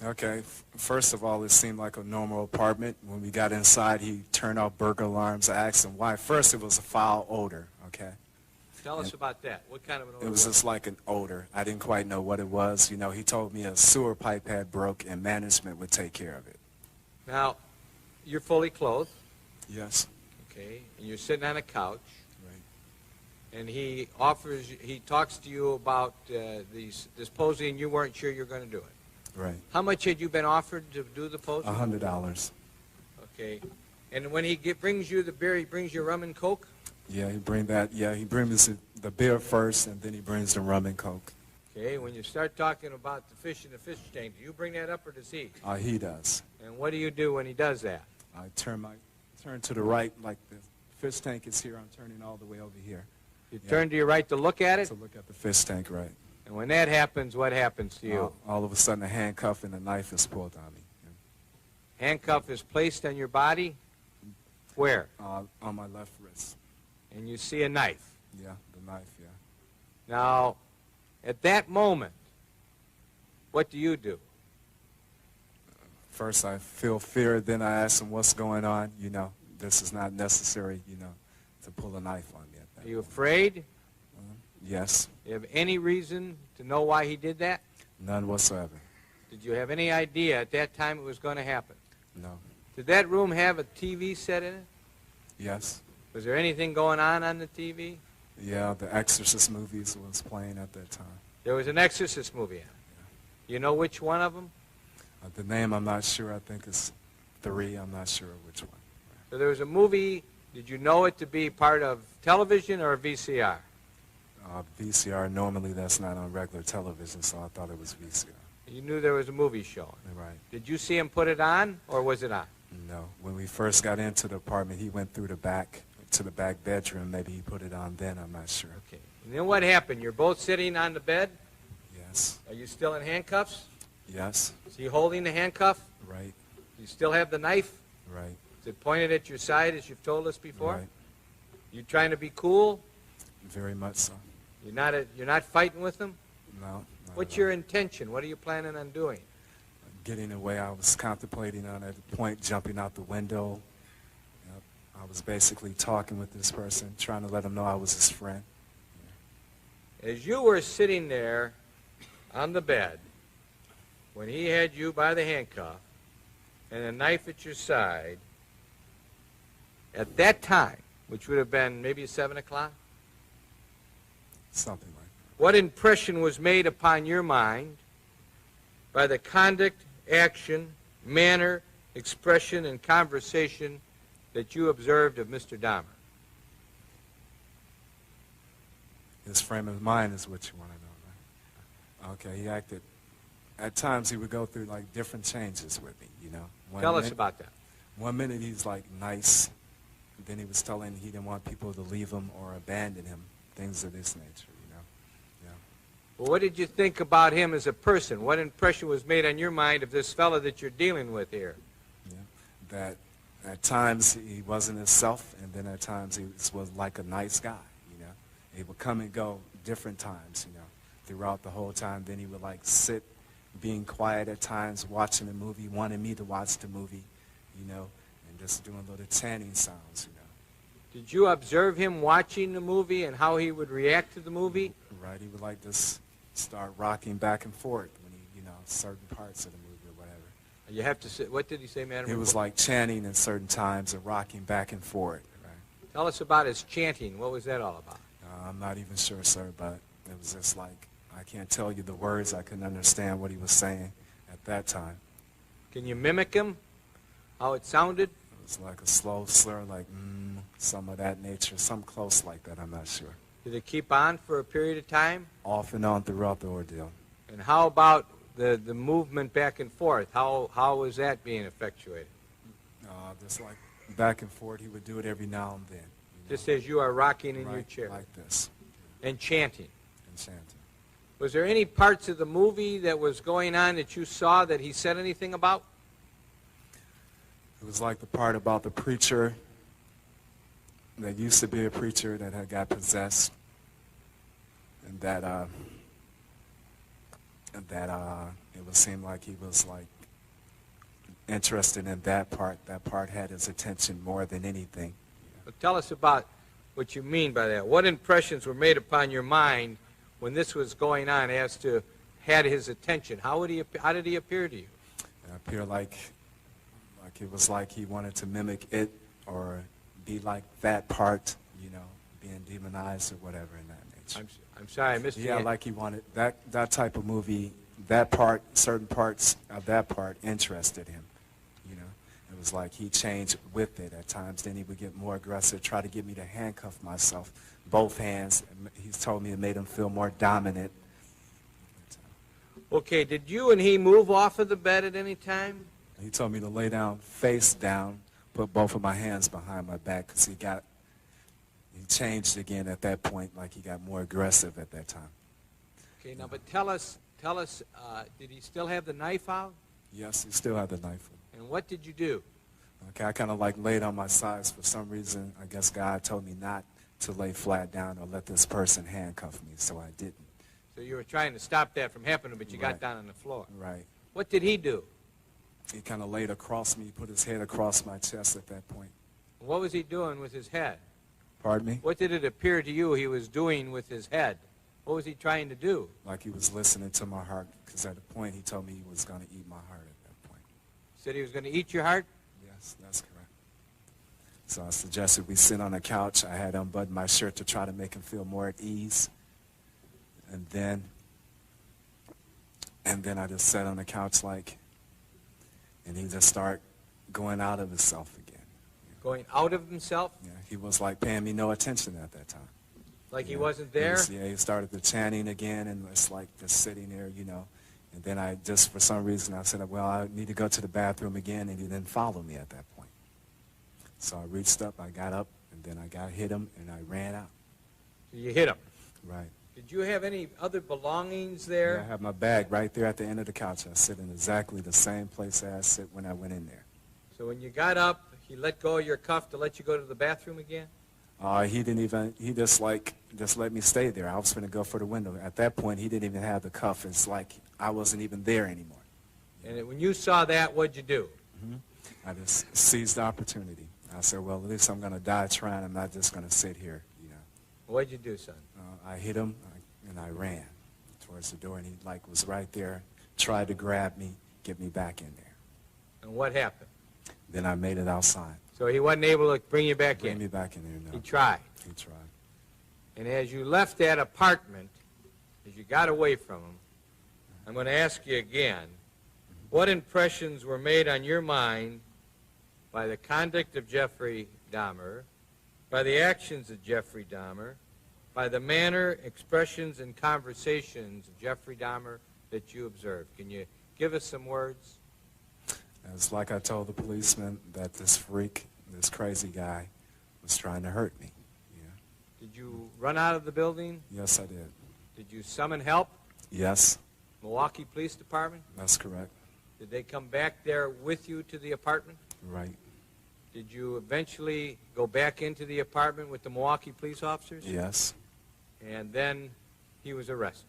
Okay, first of all, it seemed like a normal apartment. When we got inside, he turned off burglar alarms. I asked him why. First, it was a foul odor, okay? Tell us about that. What kind of an odor? It was just like an odor. I didn't quite know what it was. You know, he told me a sewer pipe had broke and management would take care of it. Now, you're fully clothed, Yes, okay, and you're sitting on a couch, right. and he talks to you about this posing, and you weren't sure you're going to do it. Right. How much had you been offered to do the posing? $100. Okay. And when he brings you the beer, he brings you rum and Coke? Yeah, he brings the beer first, and then he brings the rum and Coke. Okay, when you start talking about the fish in the fish tank, do you bring that up or does he? He does. And what do you do when he does that? I turn to the right, like the fish tank is here. I'm turning all the way over here. You turn to your right to look at it? To look at the fish tank, right. And when that happens, what happens to you? All of a sudden, a handcuff and a knife is pulled on me. Handcuff is placed on your body? Where? On my left wrist. And you see a knife? Yeah, the knife, yeah. Now, at that moment, what do you do? First, I feel fear. Then I ask him what's going on. You know, this is not necessary, you know, to pull a knife on me at that Are you moment. afraid? Yes. Do you have any reason to know why he did that? None whatsoever. Did you have any idea at that time it was going to happen? No. Did that room have a TV set in it? Yes. Was there anything going on the TV? Yeah, the Exorcist movies was playing at that time. There was an Exorcist movie on it. Yeah. You know which one of them? The name, I'm not sure. I think it's 3. I'm not sure which one. So there was a movie. Did you know it to be part of television or a VCR? VCR, normally that's not on regular television, so I thought it was VCR. You knew there was a movie showing. Right. Did you see him put it on, or was it on? No. When we first got into the apartment, he went through the back to the back bedroom. Maybe he put it on then. I'm not sure. Okay. And then what happened? You're both sitting on the bed? Yes. Are you still in handcuffs? Yes. Is he holding the handcuff? Right. Do you still have the knife? Right. Is it pointed at your side, as you've told us before? Right. You trying to be cool? Very much so. You're not fighting with him? No. What's your intention? What are you planning on doing? Getting away. I was contemplating on at the point jumping out the window. Yep. I was basically talking with this person, trying to let him know I was his friend. As you were sitting there on the bed, when he had you by the handcuff and a knife at your side, at that time, which would have been maybe 7 o'clock, Something like that. what impression was made upon your mind by the conduct, action, manner, expression, and conversation that you observed of Mr. Dahmer? His frame of mind is what you want to know, right? Okay, he acted. At times, he would go through like different changes with me, you know. Tell us about that. 1 minute he's like nice, and then he was telling he didn't want people to leave him or abandon him, things of this nature, you know. Yeah. Well, what did you think about him as a person? What impression was made on your mind of this fellow that you're dealing with here? Yeah. That at times he wasn't himself, and then at times he was like a nice guy, you know. He would come and go different times, you know, throughout the whole time. Then he would like sit, being quiet at times, watching a movie, wanting me to watch the movie, you know, and just doing little chanting sounds, you know. Did you observe him watching the movie and how he would react to the movie? Right, he would like just start rocking back and forth when he, you know, certain parts of the movie or whatever. You have to say, what did he say, Madam? It was like chanting in certain times and rocking back and forth, right? Tell us about his chanting. What was that all about? I'm not even sure, sir, but it was just like, I can't tell you the words. I couldn't understand what he was saying at that time. Can you mimic him? How it sounded? It was like a slow slur, like, some of that nature, some close like that, I'm not sure. Did it keep on for a period of time? Off and on throughout the ordeal. And how about the movement back and forth? How was that being effectuated? Just like back and forth, he would do it every now and then. You know? Just as you are rocking in Right, your chair. like this. And chanting. And chanting. Was there any parts of the movie that was going on that you saw that he said anything about? It was like the part about the preacher that used to be a preacher that had got possessed, and that it would seem like he was like interested in that part. That part had his attention more than anything. Well, tell us about what you mean by that. What impressions were made upon your mind when this was going on as to had his attention? How did he appear to you? It appeared like it was like he wanted to mimic it or be like that part, you know, being demonized or whatever in that nature. I'm sorry, I missed you. Yeah, like he wanted that type of movie, that part, certain parts of that part interested him, you know. It was like he changed with it at times. Then he would get more aggressive, try to get me to handcuff myself, both hands. He's told me it made him feel more dominant. Okay, did you and he move off of the bed at any time? He told me to lay down, face down, put both of my hands behind my back because he changed again at that point, like he got more aggressive at that time. Okay, now, but tell us, did he still have the knife out? Yes, he still had the knife. And what did you do? Okay, I kind of like laid on my sides. For some reason, I guess God told me not to lay flat down or let this person handcuff me, so I didn't. So you were trying to stop that from happening, but you Right. got down on the floor. Right. What did he do? He kind of laid across me, put his head across my chest at that point. What was he doing with his head? Pardon me? What did it appear to you he was doing with his head? What was he trying to do? Like he was listening to my heart, because at the point he told me he was going to eat my heart at that point. Said he was going to eat your heart? Yes, that's correct. So I suggested we sit on a couch. I had unbuttoned my shirt to try to make him feel more at ease. And then I just sat on the couch and he just started going out of himself again. Going out of himself? Yeah, he was like paying me no attention at that time. Like he Yeah, wasn't there? He started the chanting again, and it's like just sitting there, you know. And then I just, for some reason, I said, well, I need to go to the bathroom again, and he didn't follow me at that point. So I reached up, I got up, and then I hit him, and I ran out. So you hit him? Right. Did you have any other belongings there? Yeah, I have my bag right there at the end of the couch. I sit in exactly the same place as I sit when I went in there. So when you got up, he let go of your cuff to let you go to the bathroom again? He didn't even, he just let me stay there. I was going to go for the window. At that point, he didn't even have the cuff. It's like I wasn't even there anymore. And when you saw that, what'd you do? I just seized the opportunity. I said, well, at least I'm going to die trying. I'm not just going to sit here, you know. What'd you do, son? I hit him, and I ran towards the door, and he was right there, tried to grab me, get me back in there. And what happened? Then I made it outside. So he wasn't able to bring you back Bring in? me back in there, no. He tried. He tried. And as you left that apartment, as you got away from him, I'm going to ask you again, what impressions were made on your mind by the conduct of Jeffrey Dahmer, by the actions of Jeffrey Dahmer, by the manner, expressions, and conversations of Jeffrey Dahmer that you observed? Can you give us some words? It's like I told the policeman that this freak, this crazy guy, was trying to hurt me. Yeah. Did you run out of the building? Yes, I did. Did you summon help? Yes, Milwaukee Police Department? that's correct. Did they come back there with you to the apartment? Right. Did you eventually go back into the apartment with the Milwaukee police officers? Yes. And then he was arrested.